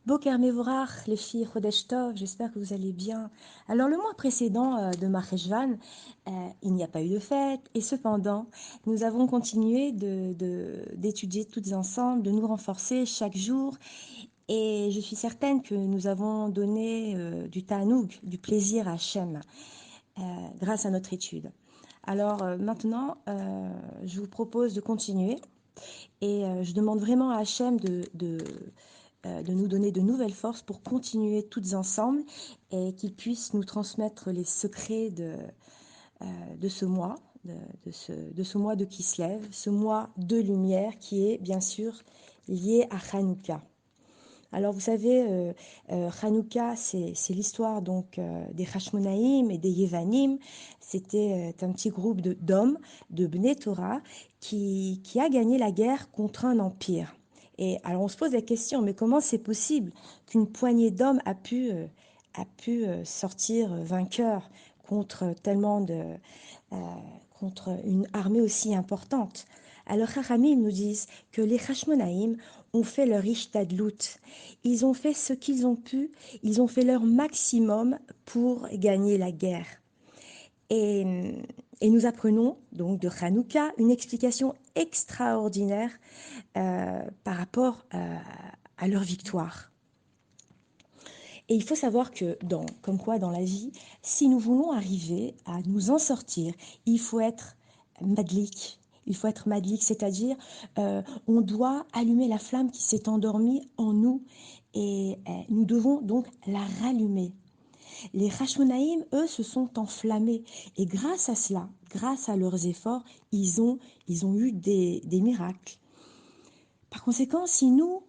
Boker Mevorach, les filles Chodesh Tov, j'espère que vous allez bien. Alors le mois précédent de Marcheshvan, il n'y a pas eu de fête et cependant, nous avons continué d'étudier toutes ensemble, de nous renforcer chaque jour et je suis certaine que nous avons donné du ta'anoug, du plaisir à Hachem grâce à notre étude. Alors maintenant, je vous propose de continuer et je demande vraiment à Hachem de nous donner de nouvelles forces pour continuer toutes ensemble et qu'il puisse nous transmettre les secrets de ce mois, de ce mois de Kislev, ce mois de lumière qui est bien sûr lié à Hanouka. Alors vous savez, Hanouka, c'est l'histoire donc des Hashmonaïm et des Yevanim. C'était un petit groupe d'hommes, de Bnei Torah, qui a gagné la guerre contre un empire. Et alors on se pose la question, mais comment c'est possible qu'une poignée d'hommes a pu sortir vainqueur contre tellement euh, contre une armée aussi importante? Alors Chachamim nous disent que les Hashmonaïm ont fait leur ishtadlout. Ils ont fait ce qu'ils ont pu, ils ont fait leur maximum pour gagner la guerre. Et, et nous apprenons donc de Hanouka une explication extraordinaire par rapport à leur victoire. Et il faut savoir que, comme quoi dans la vie, si nous voulons arriver à nous en sortir, il faut être madlik. Il faut être madlik, c'est-à-dire on doit allumer la flamme qui s'est endormie en nous et nous devons donc la rallumer. Les Hashmonaïm, eux, se sont enflammés et grâce à cela, grâce à leurs efforts, ils ont eu des miracles. Par conséquent, si nous,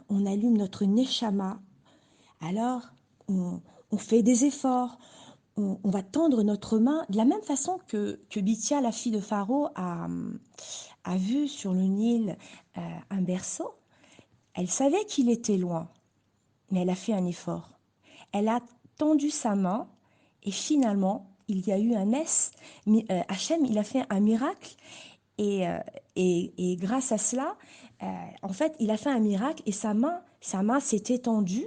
on allume notre neshama, alors on fait des efforts, on va tendre notre main de la même façon que Bithia, la fille de Pharaon, a vu sur le Nil un berceau. Elle savait qu'il était loin, mais elle a fait un effort. Elle a tendu sa main et finalement, il y a eu un S. Hachem, il a fait un miracle et, et grâce à cela, en fait, il a fait un miracle et sa main s'est étendue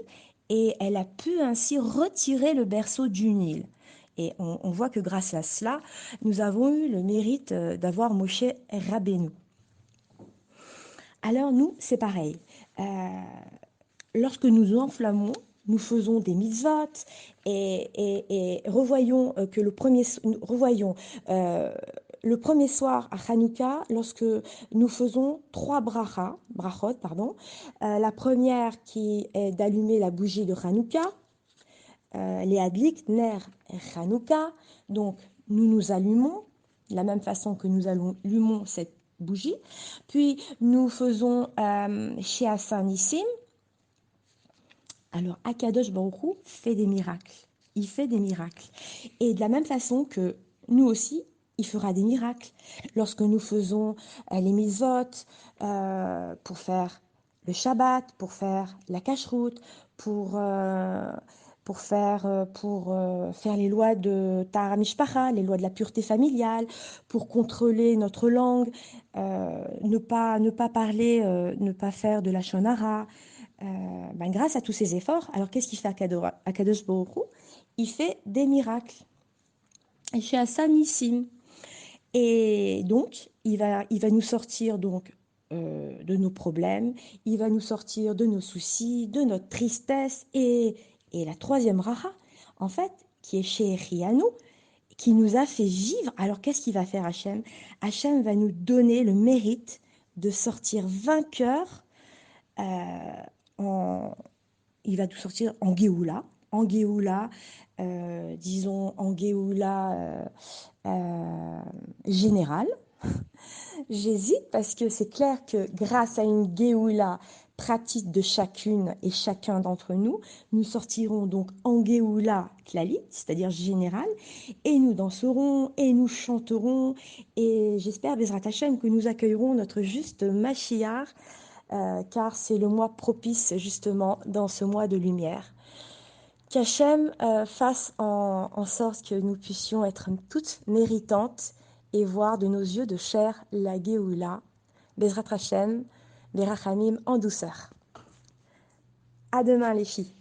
et elle a pu ainsi retirer le berceau du Nil. Et on voit que grâce à cela, nous avons eu le mérite d'avoir Moshe Rabbeinu. Alors nous, c'est pareil. Euh, Lorsque nous enflammons, nous faisons des mitzvot et revoyons que revoyons le premier soir à Hanouka, lorsque nous faisons trois brachot, pardon. La première qui est d'allumer la bougie de Hanouka, les adlik, ner Hanouka. Donc nous nous allumons de la même façon que nous allumons cette bougie. Puis nous faisons chez Hassan Nissim. Alors, Akadosh Baruch Hu fait des miracles. Il fait des miracles. Et de la même façon que nous aussi, il fera des miracles. Lorsque nous faisons les mitzvot pour faire le Shabbat, pour faire la cacheroute, pour faire les lois de Tahara Mishpacha, les lois de la pureté familiale, pour contrôler notre langue, ne pas parler, ne pas faire de la shonara, grâce à tous ces efforts, alors qu'est-ce qu'il fait Akadosh Baruch Hu? Il fait des miracles. Il fait un sanissime. Et donc, il va nous sortir donc de nos problèmes, il va nous sortir de nos soucis, de notre tristesse. Et la troisième raha, en fait, qui est chez Rianou, qui nous a fait vivre. Alors, qu'est-ce qu'il va faire Hachem? Hachem va nous donner le mérite de sortir vainqueur en, il va tout sortir en Géoula, disons en Géoula générale. J'hésite parce que c'est clair que grâce à une Géoula pratique de chacune et chacun d'entre nous, nous sortirons donc en Géoula Klali, c'est-à-dire générale, et nous danserons et nous chanterons et j'espère, Bezrat Hashem, que nous accueillerons notre juste Mashiach, car c'est le mois propice justement dans ce mois de lumière. Qu'Hachem fasse en sorte que nous puissions être toutes méritantes et voir de nos yeux de chair la Géoula, Bezrat Hashem, les Rachamim en douceur. À demain, les filles.